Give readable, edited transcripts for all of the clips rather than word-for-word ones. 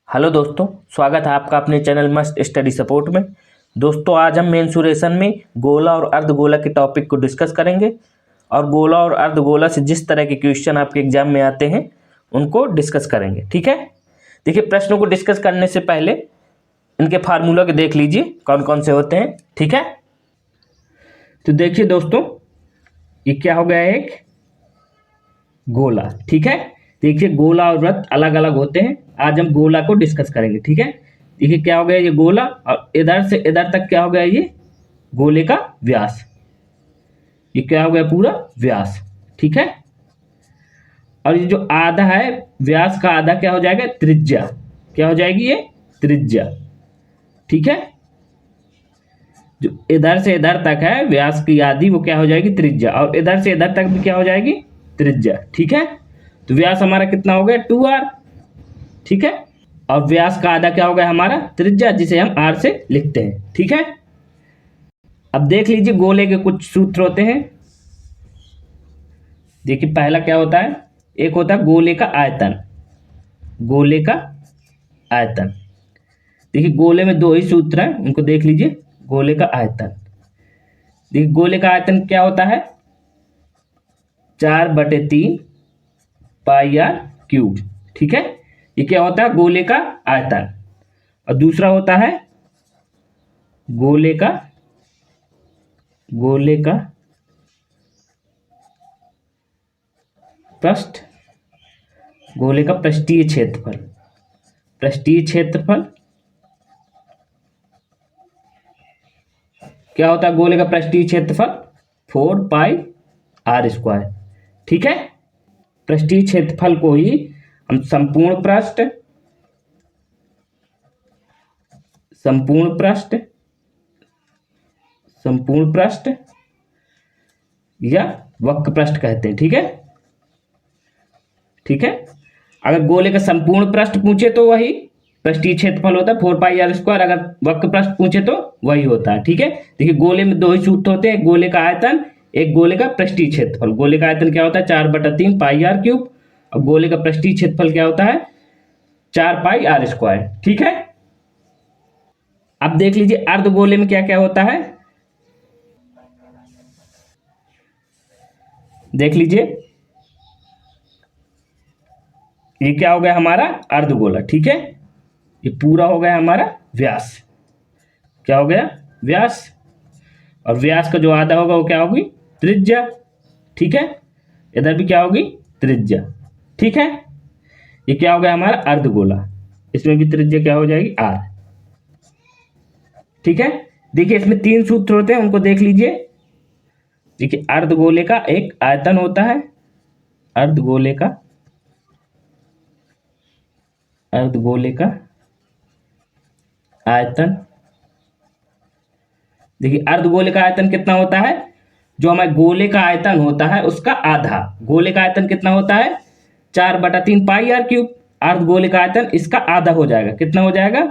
Hello दोस्तों, स्वागत है आपका अपने चैनल मस्त स्टडी सपोर्ट में। दोस्तों, आज हम मेंसुरेशन में गोला और अर्धगोला के टॉपिक को डिस्कस करेंगे और गोला और अर्धगोला से जिस तरह के क्वेश्चन आपके एग्जाम में आते हैं उनको डिस्कस करेंगे। ठीक है, देखिए प्रश्नों को डिस्कस करने से पहले इनके फार्मूला के देख लीजिए कौन कौन से होते हैं। ठीक है, तो देखिए दोस्तों, ये क्या हो गया, एक गोला। ठीक है, देखिए गोला और वृत्त अलग अलग होते हैं। आज हम गोला को डिस्कस करेंगे। ठीक है, देखिए क्या हो गया, ये गोला और इधर से इधर तक क्या हो गया, ये गोले का व्यास। ये क्या हो गया, पूरा व्यास। ठीक है, और ये जो आधा है व्यास का आधा क्या हो जाएगा, त्रिज्या। क्या हो जाएगी, ये त्रिज्या। ठीक है, जो इधर से इधर तक है व्यास की आधी, वो क्या हो जाएगी, त्रिज्या। और इधर से इधर तक भी क्या हो जाएगी, त्रिज्या। ठीक है, तो व्यास हमारा कितना हो गया, 2r। ठीक है, और व्यास का आधा क्या हो गया हमारा, त्रिज्या, जिसे हम r से लिखते हैं। ठीक है, अब देख लीजिए गोले के कुछ सूत्र होते हैं। देखिए पहला क्या होता है, एक होता है गोले का आयतन। गोले का आयतन, देखिए गोले में दो ही सूत्र हैं, उनको देख लीजिए। गोले का आयतन, देखिए गोले का आयतन क्या होता है, 4/3 पाई आर क्यूब। ठीक है, ये क्या होता है, गोले का आयतन। और दूसरा होता है गोले का पृष्ठ, गोले का पृष्ठीय क्षेत्रफल। पृष्ठीय क्षेत्रफल क्या होता है, गोले का पृष्ठीय क्षेत्रफल 4 पाई आर स्क्वायर। ठीक है, पृष्ठीय क्षेत्रफल को ही हम संपूर्ण पृष्ठ या वक्र पृष्ठ कहते हैं। ठीक है, ठीक है, अगर गोले का संपूर्ण पृष्ठ पूछे तो वही पृष्ठीय क्षेत्रफल होता है 4 पाई आर स्क्वायर। अगर वक्र पृष्ठ पूछे तो वही होता है। ठीक है, देखिए गोले में दो ही सूत्र होते हैं, गोले का आयतन, एक गोले का पृष्ठीय क्षेत्रफल। गोले का आयतन क्या होता है, 4/3 पाई आर क्यूब, और गोले का पृष्ठीय क्षेत्रफल क्या होता है, 4 पाई आर स्क्वायर। ठीक है, अब देख लीजिए अर्धगोले में क्या क्या होता है। देख लीजिए, ये क्या हो गया हमारा, अर्धगोला। ठीक है, ये पूरा हो गया हमारा व्यास। क्या हो गया, व्यास। और व्यास का जो आधा होगा वो क्या होगी, त्रिज्या। ठीक है, इधर भी क्या होगी, त्रिज्या। ठीक है, ये क्या हो गया हमारा अर्धगोला, इसमें भी त्रिज्या क्या हो जाएगी, r। ठीक है, देखिए इसमें 3 सूत्र होते हैं, उनको देख लीजिए। देखिए अर्धगोले का एक आयतन होता है, अर्धगोले का आयतन। देखिए अर्धगोले का आयतन कितना होता है, जो हमारे गोले का आयतन होता है उसका आधा। गोले का आयतन कितना होता है, 4/3 पाई आर क्यूब। अर्धगोले का आयतन इसका आधा हो जाएगा, कितना हो जाएगा,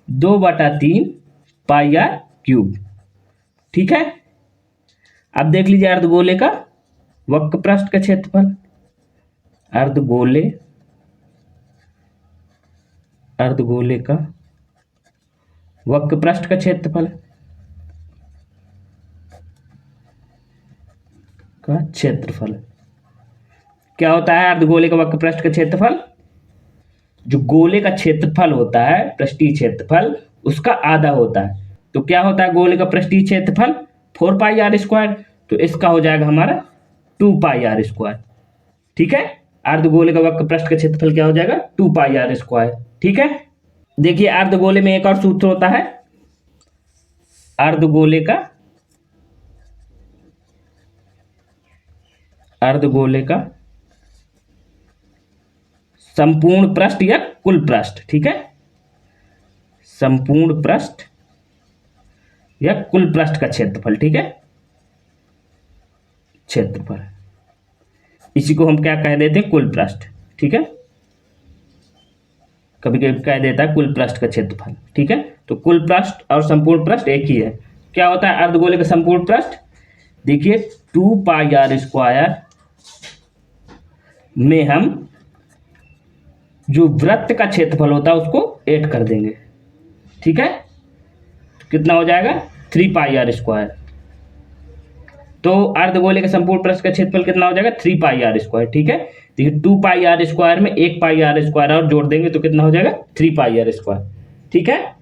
2/3 पाई आर क्यूब। ठीक है, अब देख लीजिए अर्धगोले का वक्र पृष्ठ का क्षेत्रफल। अर्धगोले का वक्र पृष्ठ का क्षेत्रफल क्या होता है, अर्धगोले का वक्र पृष्ठ का क्षेत्रफल, जो गोले का क्षेत्रफल होता है पृष्ठीय क्षेत्रफल उसका आधा होता है। तो क्या होता है, गोले का पृष्ठीय क्षेत्रफल 4 पाई आर स्क्वायर, तो इसका हो जाएगा हमारा 2 पाई आर स्क्वायर। ठीक है, अर्धगोले का वक्र पृष्ठ का क्षेत्रफल क्या हो जाएगा, 2 पाई आर स्क्वायर। ठीक है, देखिए अर्धगोले में एक और सूत्र होता है, अर्धगोले का संपूर्ण पृष्ठ या कुल पृष्ठ। ठीक है, संपूर्ण पृष्ठ या कुल पृष्ठ का क्षेत्रफल। ठीक है, क्षेत्रफल, इसी को हम क्या कह देते हैं, कुल पृष्ठ। ठीक है, कभी कभी कह देता है कुल पृष्ठ का क्षेत्रफल। ठीक है, तो कुल पृष्ठ और संपूर्ण पृष्ठ एक ही है। क्या होता है अर्धगोले का संपूर्ण पृष्ठ, देखिए 2 पाई आर स्क्वायर में हम जो वृत्त का क्षेत्रफल होता है उसको ऐड कर देंगे। ठीक है, तो कितना हो जाएगा 3πr²। तो अर्धगोले के संपूर्ण पृष्ठ का क्षेत्रफल कितना हो जाएगा 3πr²। ठीक है, देखिए 2πr² में 1πr² और जोड़ देंगे तो कितना हो जाएगा 3πr²। ठीक है,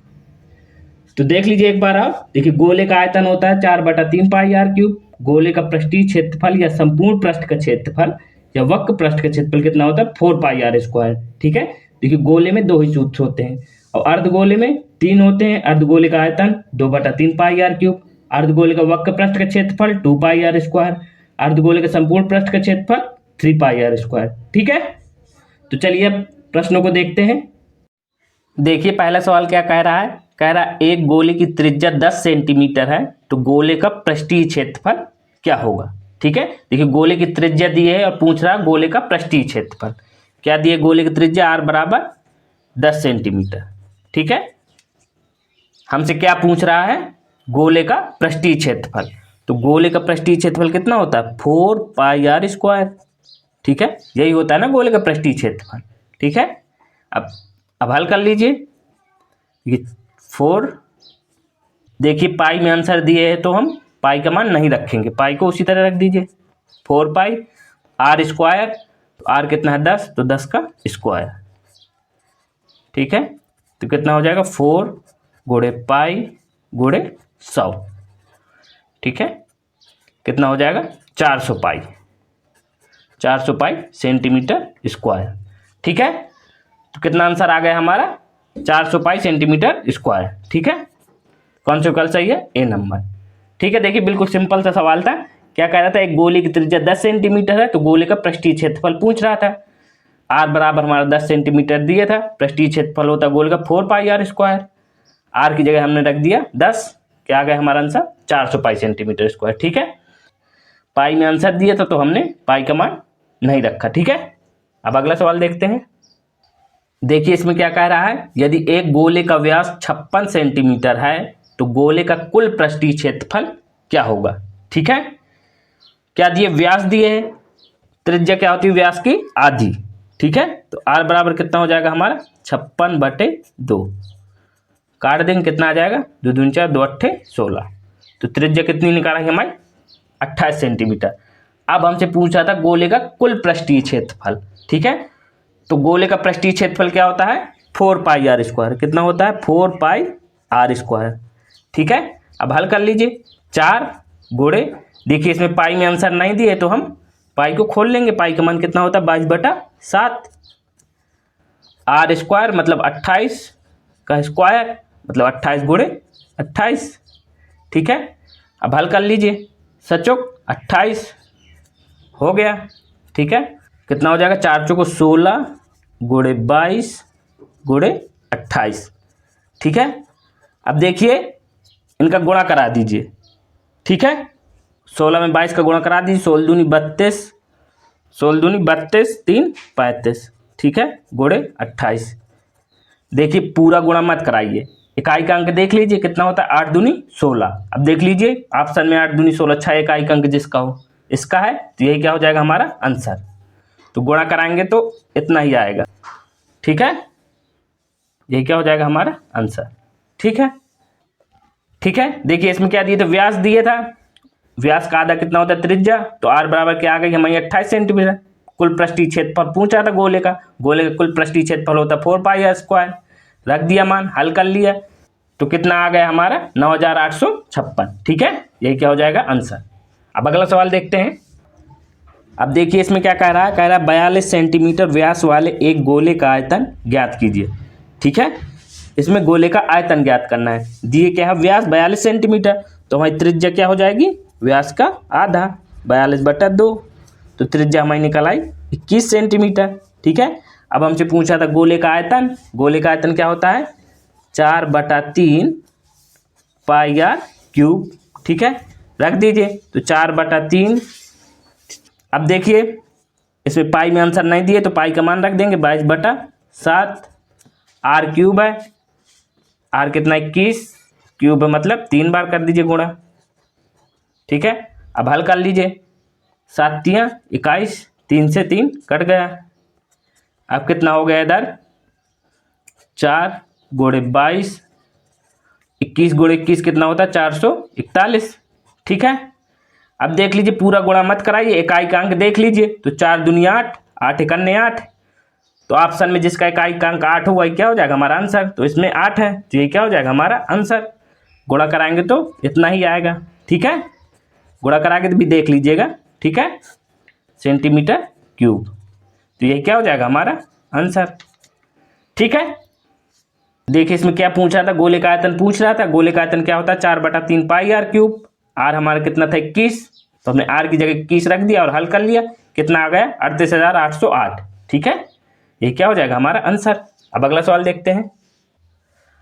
तो देख लीजिए एक बार आप, देखिए गोले का आयतन होता है 4/3πr³। गोले का पृष्ठीय क्षेत्रफल या संपूर्ण पृष्ठ का क्षेत्रफल या वक्र पृष्ठ का क्षेत्रफल कितना होता है 4πr²। ठीक है, देखिए गोले में 2 ही सूत्र होते हैं और अर्धगोले में 3 होते हैं। अर्धगोले का आयतन 2/3πr³, अर्धगोले का वक्र पृष्ठ का क्षेत्रफल 2πr², अर्धगोले का संपूर्ण पृष्ठ का क्षेत्रफल 3πr²। ठीक है, तो चलिए अब प्रश्नों को देखते हैं। देखिए पहला सवाल क्या कह रहा है, कह रहा है एक गोले की त्रिज्या 10 सेंटीमीटर है तो गोले का पृष्ठीय क्षेत्रफल क्या होगा। ठीक है, देखिए गोले की त्रिज्या दी है और पूछ रहा है गोले का पृष्ठीय क्षेत्रफल। क्या दिए, गोले की त्रिज्या r बराबर 10 सेंटीमीटर। ठीक है, हमसे क्या पूछ रहा है, गोले का पृष्ठीय क्षेत्रफल। तो गोले का पृष्ठीय क्षेत्रफल कितना होता है 4πr²। ठीक है, यही होता है ना गोले का पृष्ठीय क्षेत्रफल। ठीक है, अब हल कर लीजिए। ये 4, देखिए पाई में आंसर दिए है तो हम पाई का मान नहीं रखेंगे, पाई को उसी तरह रख दीजिए। 4π r², तो r कितना है 10, तो 10 का स्क्वायर। ठीक है, तो कितना हो जाएगा 4 गुणे पाई गुणे 100। ठीक है, कितना हो जाएगा 400 पाई, 400 पाई सेंटीमीटर स्क्वायर। ठीक है, तो कितना आंसर आ गया हमारा 400 पाई सेंटीमीटर स्क्वायर। ठीक है, कौन सा विकल्प सही है, ए नंबर। ठीक है, देखिए बिल्कुल सिंपल सा सवाल था। क्या कह रहा था, एक गोले की त्रिज्या 10 सेंटीमीटर है तो गोले का पृष्ठीय क्षेत्रफल पूछ रहा था। r बराबर हमारा 10 सेंटीमीटर दिया था, पृष्ठीय क्षेत्रफल होता गोले का 4πr²। r की जगह हमने रख दिया 10, क्या आ गया हमारा आंसर 400 पाई सेंटीमीटर स्क्वायर। ठीक है, पाई में आंसर दिया था तो हमने पाई का मान नहीं रखा। ठीक है, अब अगला सवाल देखते हैं। देखिए इसमें क्या कह रहा है, यदि एक गोले का व्यास 56 सेंटीमीटर है तो गोले का कुल पृष्ठीय क्षेत्रफल क्या होगा। ठीक है, क्या दिए, व्यास दिए है, त्रिज्या क्या होती है व्यास की आधी। ठीक है, तो r बराबर कितना हो जाएगा हमारा 56/2, काट देंगे कितना आ जाएगा 2 दूनी 4 2 8 16। तो त्रिज्या कितनी निकालेंगे हमारी 28 सेंटीमीटर। अब हमसे पूछा था गोले का कुल पृष्ठीय क्षेत्रफल। ठीक है, तो गोले का पृष्ठीय क्षेत्रफल क्या होता है 4πr²। कितना होता है 4πr²। ठीक है, अब हल कर लीजिए। 4 गुणे, देखिए इसमें पाई में आंसर नहीं दिए तो हम पाई को खोल लेंगे। पाई का मान कितना होता है 22/7। r² मतलब 28 का स्क्वायर मतलब 28 गुणे 28। ठीक है, अब हल कर लीजिए, सचोक 28 हो गया। ठीक है, कितना हो जाएगा 4 चौको 16 गुणे 22 गुणे 28। ठीक है, अब देखिए इनका गुणा करा दीजिए। ठीक है, 16 में 22 का गुणा करा दीजिए, 16 दूनी 32, 16 दूनी 32 3 35। ठीक है, गुणे 28। देखिए पूरा गुणा मत कराइए, इकाई का अंक देख लीजिए कितना होता है 8 दूनी 16। अब देख लीजिए ऑप्शन में 8 दूनी 16 6 इकाई का अंक जिसका हो इसका है, तो यही क्या हो जाएगा हमारा आंसर। तो गुणा कराएंगे तो इतना ही आएगा। ठीक है, यही क्या हो जाएगा हमारा आंसर। ठीक है, ठीक है, देखिए इसमें क्या दिए थे, व्यास दिए था, व्यास का आधा कितना होता है त्रिज्या, तो r बराबर क्या आ गई हमारी 28 सेंटीमीटर। कुल पृष्ठीय क्षेत्रफल पूछा था गोले का, गोले का कुल पृष्ठीय क्षेत्रफल होता है 4πr²। रख दिया मान, हल कर लिया, तो कितना आ गया हमारा 9856। ठीक है, यही क्या हो जाएगा आंसर। अब अगला सवाल देखते हैं। अब देखिए इसमें क्या कह रहा है, कह रहा है 42 सेंटीमीटर व्यास वाले एक गोले का आयतन ज्ञात कीजिए। ठीक है, इसमें गोले का आयतन ज्ञात करना है। दिए क्या है व्यास 42 सेंटीमीटर, तो हमारी त्रिज्या क्या हो जाएगी व्यास का आधा 42/2, तो त्रिज्या हमारी निकल आई 21 सेंटीमीटर। ठीक है, अब हमसे पूछा था गोले का आयतन, गोले का आयतन क्या होता है 4/3 πr³। ठीक है, रख दीजिए, तो 4/3। अब देखिए इसमें पाई में आंसर नहीं दिए तो पाई का मान रख देंगे 22/7। r³ है, r कितना 21, क्यूब है मतलब 3 बार कर दीजिए गुणा। ठीक है, अब हल कर लीजिए, 7 × 21, 3 से 3 कट गया। अब कितना हो गया इधर 4 गुणे 22, 21 गुणे 21 कितना होता है 441। ठीक है, अब देख लीजिए पूरा गुणा मत कराइए, इकाई का अंक देख लीजिए। तो 4 दूनी 8, 8 इकन्ने 8, तो ऑप्शन में जिसका इकाई का अंक 8 हो वही क्या हो जाएगा हमारा आंसर। तो इसमें 8 है तो ये क्या हो जाएगा हमारा आंसर। गुणा कराएंगे तो इतना ही आएगा। ठीक है, गुणा कराएंगे तो भी देख लीजिएगा। ठीक है, सेंटीमीटर क्यूब, तो ये क्या हो जाएगा हमारा आंसर। ठीक है, देखिए इसमें क्या पूछा था, गोले का आयतन पूछ रहा था। गोले का आयतन क्या होता है 4/3 पाई आर क्यूब। आर हमारा कितना था 21, तो हमने आर की जगह 21 रख दिया और हल कर लिया। कितना आ गया 38,808। ठीक है, ये क्या हो जाएगा हमारा आंसर। अब अगला सवाल देखते हैं।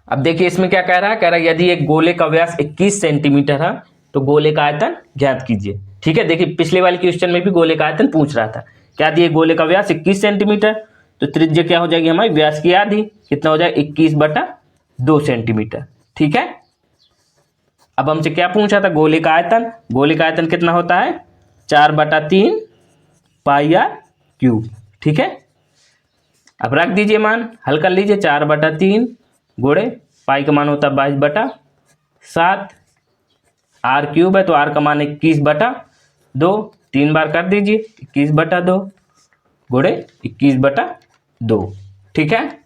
अब देखिए इसमें क्या कह रहा है, कह रहा है यदि एक गोले का व्यास 21 सेंटीमीटर है तो गोले का आयतन ज्ञात कीजिए। ठीक है, देखिए पिछले वाले क्वेश्चन में भी गोले का आयतन पूछ रहा था। क्या दिए, गोले का व्यास 21 सेंटीमीटर, तो त्रिज्या क्या हो जाएगी हमारी व्यास की आधी, कितना हो जाएगा 21/2 सेंटीमीटर। ठीक है, अब हमसे क्या पूछा था, गोले का आयतन। गोले का आयतन कितना होता है 4/3 पाई आर क्यूब। ठीक है, अब रख दीजिए मान, हल कर लीजिए। 4/3 गुणे पाई का मान होता है 22/7, आर क्यूब है तो आर का मान 21/2, 3 बार कर दीजिए 21/2 गुणे 21/2। ठीक है,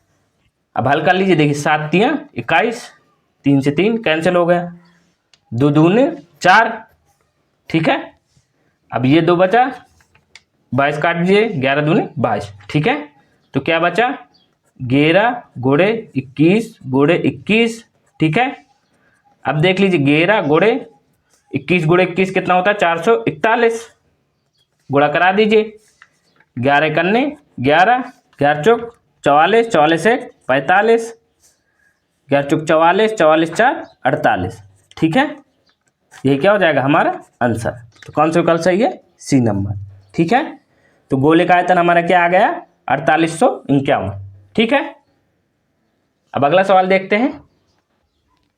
अब हल कर लीजिए। देखिए 7 तियां 21, 3 से 3 कैंसिल हो गया, 2 दूने 4। ठीक है, अब ये 2 बचा, 22 काट दीजिए, 11 दूने 22। ठीक है, तो क्या बचा 11 गुणे 21 गुणे 21। ठीक है, अब देख लीजिए 11 गुणे 21 गुणे 21 कितना होता है 441। गुणा करा दीजिए, 11 कन्ने 11, 11 चौक 44, 44 एक 45, 11 चौक 44, 44 4 48। ठीक है, ये क्या हो जाएगा हमारा आंसर। तो कौन सा विकल्प सही है, सी नंबर। ठीक है, तो गोले का आयतन हमारा क्या आ गया 4851। ठीक है, अब अगला सवाल देखते हैं।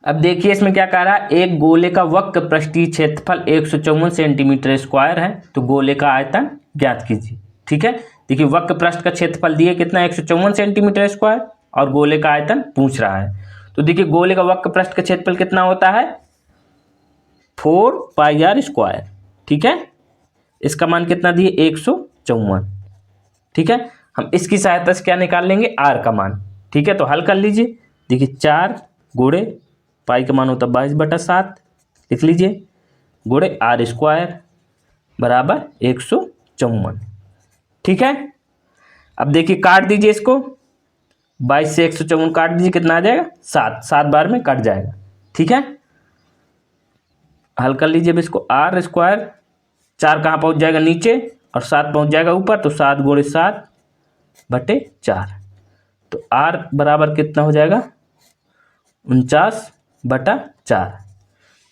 अब देखिए इसमें क्या कह रहा है, एक गोले का वक्र पृष्ठीय क्षेत्रफल 154 सेंटीमीटर स्क्वायर है तो गोले का आयतन ज्ञात कीजिए। ठीक है, देखिए वक्र पृष्ठ का क्षेत्रफल दिए कितना 154 सेंटीमीटर स्क्वायर और गोले का आयतन पूछ रहा है। तो देखिए गोले का वक्र पृष्ठ का क्षेत्रफल कितना होता है 4 पाई आर स्क्वायर। ठीक है, इसका मान कितना दिए 154। ठीक है, हम इसकी सहायता से क्या निकाल लेंगे आर का मान। ठीक है, तो हल कर लीजिए। देखिए 4 गुणे पाई का मान होता है 22/7, लिख लीजिए, गुणे आर स्क्वायर बराबर 154। ठीक है, अब देखिए काट दीजिए इसको, 22 से 154 काट दीजिए, कितना आ जाएगा 7, 7 बार में कट जाएगा। ठीक है, हल कर लीजिए अब इसको, आर स्क्वायर 4 कहाँ पहुँच जाएगा नीचे और 7 पहुँच जाएगा ऊपर, तो 7 गुणे 7/4, तो आर बराबर कितना हो जाएगा 49/4।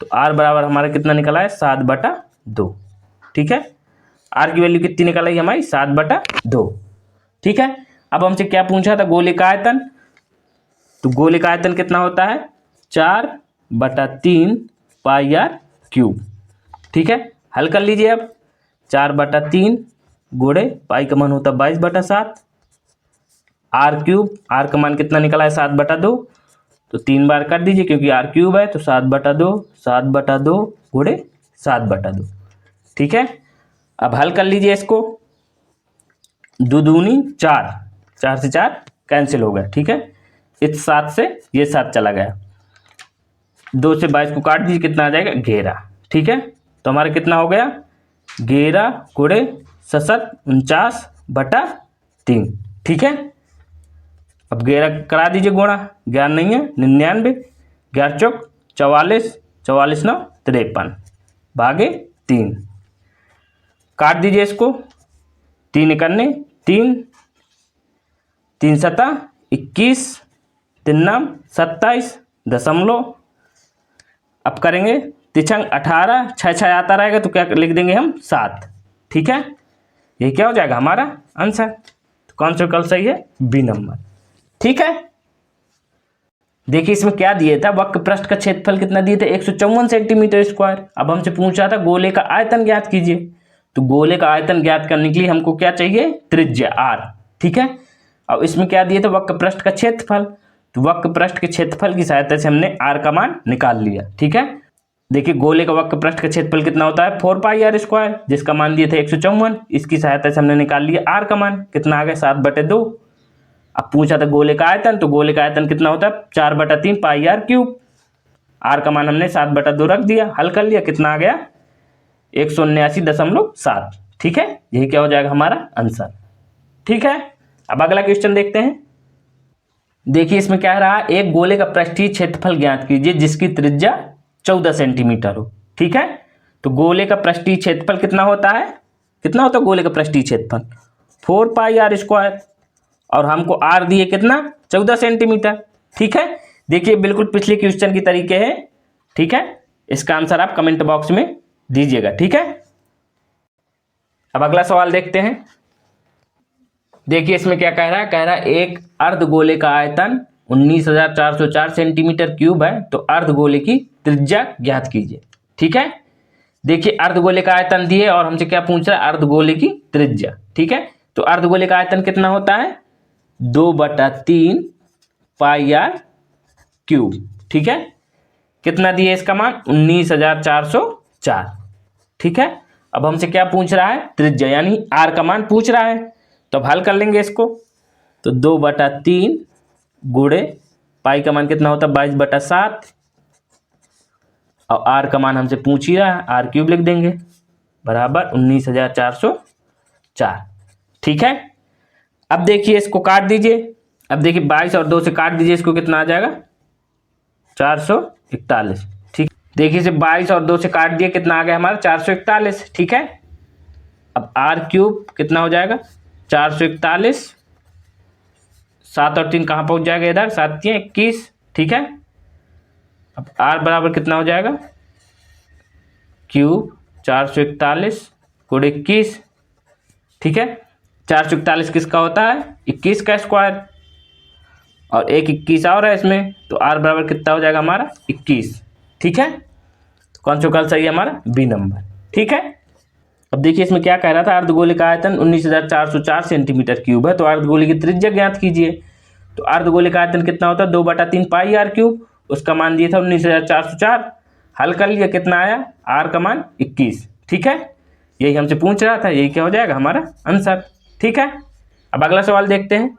तो आर बराबर हमारा कितना निकला है 7/2। ठीक है, आर की वैल्यू कितनी निकल आई हमारी 7/2। ठीक है, अब हमसे क्या पूछा था गोले का आयतन, तो गोले का आयतन कितना होता है 4/3 पाई आर क्यूब। ठीक है, हल कर लीजिए अब, 4/3 गुणे पाई का मान होता है 22/7, आर क्यूब, आर का मान कितना निकला है 7/2, तो 3 बार कर दीजिए क्योंकि आर क्यूब है, तो 7/2, 7/2 गुणे 7/2। ठीक है, अब हल कर लीजिए इसको, 2 दूनी 4, 4 से 4 कैंसिल हो गया। ठीक है, इस 7 से ये 7 चला गया, 2 से 22 को काट दीजिए, कितना आ जाएगा 11। ठीक है, तो हमारा कितना हो गया 11 गुणे 49/3। ठीक है, अब 11 करा दीजिए गुणा, 11 नहीं है 99, 11 चौक 44, 44 9 53 भागे 3, काट दीजिए इसको, 3 इकन्ने 3, 3 सता 21, 3 नाम 27 दशमलव, अब करेंगे तिछंग 18, 6 6 आता रहेगा तो क्या लिख देंगे हम 7। ठीक है, ये क्या हो जाएगा हमारा आंसर। तो कौन सा विकल्प सही है, बी नंबर। ठीक है, देखिए इसमें क्या दिया था, वक्र पृष्ठ का क्षेत्रफल कितना दिए थे 154 सेंटीमीटर स्क्वायर। अब हमसे पूछा था गोले का आयतन ज्ञात कीजिए, तो गोले का आयतन ज्ञात करने के लिए हमको क्या चाहिए त्रिज्या आर। ठीक है, अब इसमें क्या दिए थे वक्र पृष्ठ का क्षेत्रफल, तो वक्र पृष्ठ के क्षेत्रफल की सहायता से हमने आर का मान निकाल लिया। ठीक है, देखिए गोले का वक्र पृष्ठ का क्षेत्रफल कितना होता है 4πr², जिसका मान दिए थे 154। इसकी सहायता से हमने निकाल लिया आर का मान, कितना आ गया 7/2। अब पूछा था गोले का आयतन, तो गोले का आयतन कितना होता है 4/3 πr³। आर का मान हमने 7/2 रख दिया, हल कर लिया, कितना आ गया 179.7। ठीक है, यही क्या हो जाएगा हमारा आंसर। ठीक है, अब अगला क्वेश्चन देखते हैं। देखिए इसमें क्या रहा, एक गोले का पृष्ठीय क्षेत्रफल ज्ञात कीजिए जिसकी त्रिज्या 14 सेंटीमीटर हो। ठीक है, तो गोले का पृष्ठीय क्षेत्रफल कितना होता है, कितना होता है गोले का पृष्ठीय क्षेत्रफल 4πr², और हमको आर दिए कितना 14 सेंटीमीटर। ठीक है, देखिए बिल्कुल पिछले क्वेश्चन की तरीके है। ठीक है, इसका आंसर आप कमेंट बॉक्स में दीजिएगा। ठीक है, अब अगला सवाल देखते हैं। देखिए इसमें क्या कह रहा है एक अर्धगोले का आयतन 19,404 सेंटीमीटर क्यूब है, तो अर्धगोले की त्रिज्या ज्ञात कीजिए। ठीक है, देखिए अर्धगोले का आयतन दिए और हमसे क्या पूछ रहा है अर्धगोले की त्रिज्या। ठीक है, तो अर्धगोले का आयतन कितना होता है 2/3 πr³। ठीक है, कितना दिए इसका मान 19,404। ठीक है, अब हमसे क्या पूछ रहा है त्रिज्या, यानी आर का मान पूछ रहा है, तो अब हल कर लेंगे इसको। तो 2/3 गुणे पाई का मान कितना होता है 22/7, और आर का मान हमसे पूछ ही रहा है r³ लिख देंगे बराबर 19,404। ठीक है, अब देखिए इसको काट दीजिए। अब देखिए 22 और 2 से काट दीजिए, इसको कितना आ जाएगा 441। ठीक, देखिए इसे 22 और 2 से काट दिए, कितना आ गया हमारा 441। ठीक है, अब r³ कितना हो जाएगा 441, 7 और 3 कहाँ पहुंच जाएगा इधर, 7 3 21। ठीक है, अब r बराबर कितना हो जाएगा क्यूब 441 गुणे 21। ठीक है, 441 किसका होता है 21 का स्क्वायर, और एक 21 और है इसमें, तो r बराबर कितना हो जाएगा हमारा 21। ठीक है, तो कौन सा कल सही है हमारा बी नंबर। ठीक है, अब देखिए इसमें क्या कह रहा था अर्धगोले का आयतन 19,404 सेंटीमीटर क्यूब है, तो अर्धगोले की त्रिज्या ज्ञात कीजिए। तो अर्धगोले का आयतन कितना होता है 2/3 πr³, उसका मान दिया था 19,404, हल कर लिया, कितना आया आर का मान 21। ठीक है, यही हमसे पूछ रहा था, यही क्या हो जाएगा हमारा आंसर। ठीक है, अब अगला सवाल देखते हैं।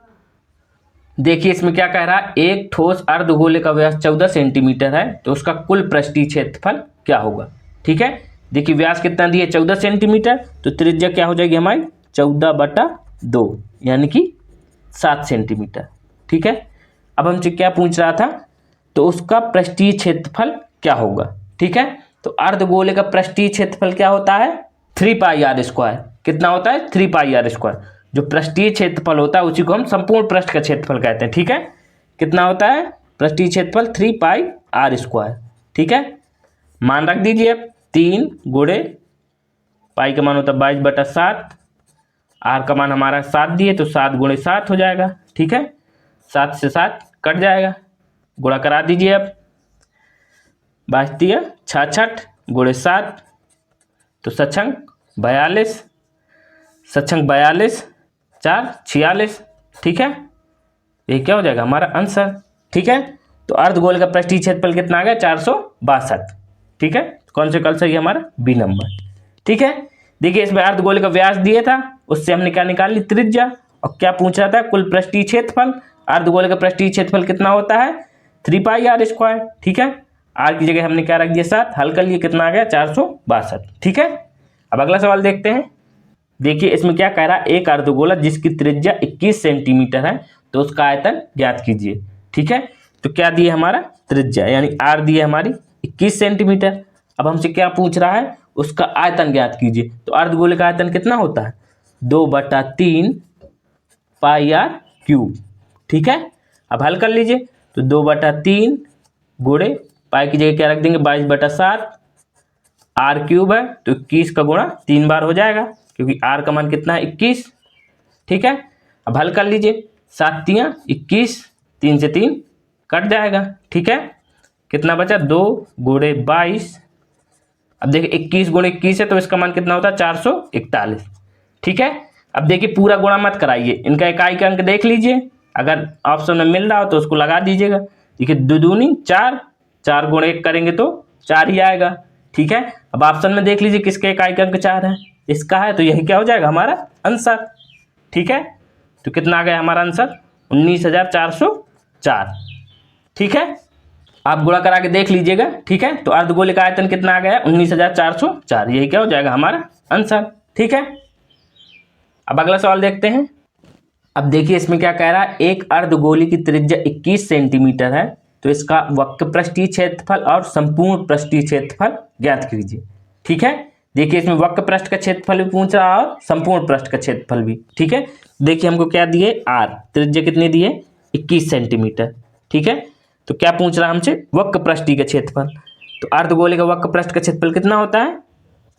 देखिए इसमें क्या कह रहा है एक ठोस अर्धगोले का व्यास 14 सेंटीमीटर है, तो उसका कुल पृष्ठीय क्षेत्रफल क्या होगा। ठीक है, देखिए व्यास कितना दिए 14 सेंटीमीटर, तो त्रिज्या क्या हो जाएगी हमारी 14/2 यानी कि 7 सेंटीमीटर। ठीक है, अब हमसे क्या पूछ रहा था, तो उसका पृष्ठीय क्षेत्रफल क्या होगा। ठीक है, तो अर्धगोले का पृष्ठीय क्षेत्रफल क्या होता है 3πr²। कितना होता है 3πr²। जो पृष्ठीय क्षेत्रफल होता है उसी को हम संपूर्ण पृष्ठ का क्षेत्रफल कहते हैं। ठीक है, कितना होता है पृष्ठीय क्षेत्रफल 3πr²। ठीक है, मान रख दीजिए अब 3 गुणे पाई का मान होता है 22/7, आर का मान हमारा 7 दिए, तो 7 गुणे 7 हो जाएगा। ठीक है, 7 से 7 कट जाएगा, गुणा करा दीजिए। अब बचती है 66 गुणे 7, तो सक्षंग 42, सक्षंग 42, 4 46। ठीक है, ये क्या हो जाएगा हमारा आंसर। ठीक है, तो अर्धगोले का पृष्ठीय क्षेत्रफल कितना आ गया 462। ठीक है, कौन से कल सही हमारा बी नंबर। ठीक है, देखिए इसमें अर्धगोले का व्यास दिया था, उससे हमने क्या निकाल ली त्रिज्या, और क्या पूछ रहा था कुल पृष्ठीय क्षेत्रफल। अर्धगोले का पृष्ठीय क्षेत्रफल कितना होता है 3πr²। ठीक है, आर की जगह हमने क्या रख दिया 7, हल कर लिए, कितना आ गया 462। ठीक है, अब अगला सवाल देखते हैं। देखिए इसमें क्या कह रहा है एक अर्धगोला जिसकी त्रिज्या 21 सेंटीमीटर है, तो उसका आयतन ज्ञात कीजिए। ठीक है, तो क्या दिए हमारा त्रिज्या यानी आर दिए हमारी 21 सेंटीमीटर। अब हमसे क्या पूछ रहा है उसका आयतन ज्ञात कीजिए। तो अर्धगोले का आयतन कितना होता है 2/3 πr³। ठीक है, अब हल कर लीजिए, तो 2/3 गुणे पाई की जगह क्या रख देंगे 22/7, r³ है तो 21 का गुणा 3 बार हो जाएगा, क्योंकि r का मान कितना है 21। ठीक है, अब हल कर लीजिए, 7 3 21, 3 से 3 कट जाएगा। ठीक है, कितना बचा 2 गुणे 22। अब देखिए 21 गुणे 21 है, तो इसका मान कितना होता है 441। ठीक है, अब देखिए पूरा गुणा मत कराइए, इनका इकाई का अंक देख लीजिए, अगर ऑप्शन में मिल रहा हो तो उसको लगा दीजिएगा। देखिए 2 दूनी 4, 4 गुणे 1 करेंगे तो 4 ही आएगा। ठीक है, अब ऑप्शन में देख लीजिए किसके इकाई का अंक 4 है, इसका है, तो यही क्या हो जाएगा हमारा आंसर। ठीक है, तो कितना आ गया हमारा आंसर 19,404। ठीक है, आप गुणा करा के देख लीजिएगा। ठीक है, तो अर्धगोले का आयतन कितना आ गया 19,404, यही क्या हो जाएगा हमारा आंसर। ठीक है, अब अगला सवाल देखते हैं। अब देखिए इसमें क्या कह रहा है, एक अर्धगोले की त्रिज्या 21 सेंटीमीटर है, तो इसका वक्र पृष्ठीय क्षेत्रफल और संपूर्ण पृष्ठीय क्षेत्रफल ज्ञात कीजिए। ठीक है, देखिए इसमें वक्र पृष्ठ का क्षेत्रफल भी पूछ रहा है और संपूर्ण पृष्ठ का क्षेत्रफल भी। ठीक है, देखिए हमको क्या दिए, आर त्रिज्या कितनी दिए 21 सेंटीमीटर। ठीक है, तो क्या पूछ रहा है हमसे, वक्र पृष्ठीय का क्षेत्रफल। तो अर्धगोले का वक्र पृष्ठ का क्षेत्रफल कितना होता है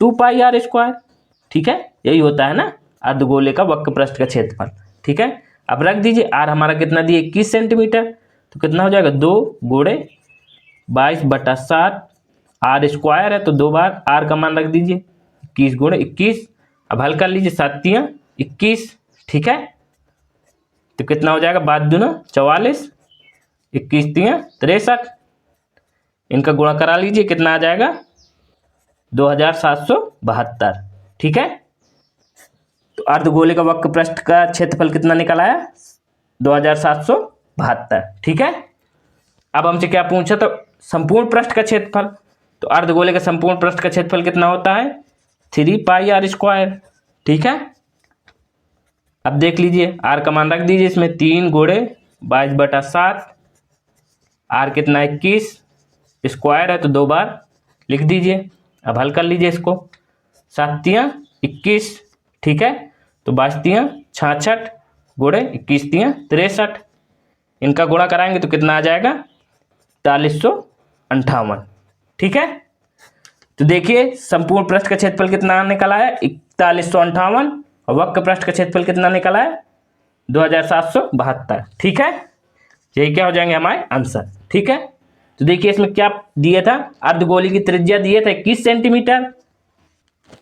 2πr²। ठीक है, यही होता है ना अर्धगोले का वक्र पृष्ठ का क्षेत्रफल। ठीक है, अब रख दीजिए आर हमारा कितना दिए 21 सेंटीमीटर, तो कितना हो जाएगा 2 गुणे 22/7, r² है तो 2 बार r का मान रख दीजिए 21 गुणे 21। अब हल कर लीजिए 7 × 21। ठीक है, तो कितना हो जाएगा 5 दूना 44, 21 × 63, इनका गुणा करा लीजिए कितना आ जाएगा 2772। ठीक है, तो अर्धगोले का वक्र पृष्ठ का क्षेत्रफल कितना निकल आया 2772। ठीक है, अब हमसे क्या पूछा, तो संपूर्ण पृष्ठ का क्षेत्रफल। तो अर्धगोले का संपूर्ण पृष्ठ का क्षेत्रफल कितना होता है 3πr²। ठीक है, अब देख लीजिए आर का मान रख दीजिए इसमें 3 गुणे 22/7, आर कितना 21, स्क्वायर है तो 2 बार लिख दीजिए। अब हल कर लीजिए इसको 7 × 21। ठीक है, तो 22 × 66 गुणे 21 × 63, इनका गुणा कराएंगे तो कितना आ जाएगा 4158। ठीक है, तो देखिए संपूर्ण पृष्ठ का क्षेत्रफल कितना निकला है 4158 और वक्र पृष्ठ का क्षेत्रफल कितना निकला है 2772। ठीक है, यही क्या हो जाएंगे हमारे आंसर। ठीक है, तो देखिए इसमें क्या दिया था, अर्धगोले की त्रिज्या दिए थे 21 सेंटीमीटर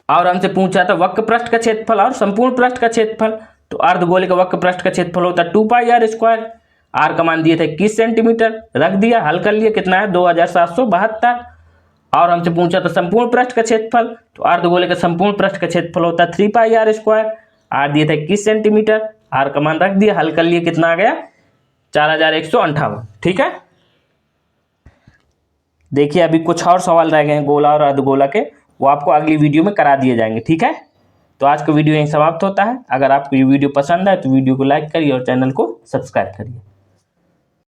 और हमसे पूछा था वक्र पृष्ठ का क्षेत्रफल और संपूर्ण पृष्ठ का क्षेत्रफल। तो अर्धगोले का वक्र पृष्ठ का क्षेत्रफल होता है 2πr², आर का मान दिए थे 21 सेंटीमीटर, रख दिया, हल कर लिया, कितना है 2772। और हमसे पूछा था संपूर्ण पृष्ठ का क्षेत्रफल, तो अर्धगोले का संपूर्ण पृष्ठ का क्षेत्रफल होता है 3πr², आर दिए थे 21 सेंटीमीटर, आर का मान रख दिया, हल कर लिए, कितना आ गया 4158। ठीक है, देखिए अभी कुछ और सवाल रह गए हैं गोला और अर्धगोला के, वो आपको अगली वीडियो में करा दिए जाएंगे। ठीक है, तो आज का वीडियो यहीं समाप्त होता है। अगर आपको ये वीडियो पसंद है तो वीडियो को लाइक करिए और चैनल को सब्सक्राइब करिए।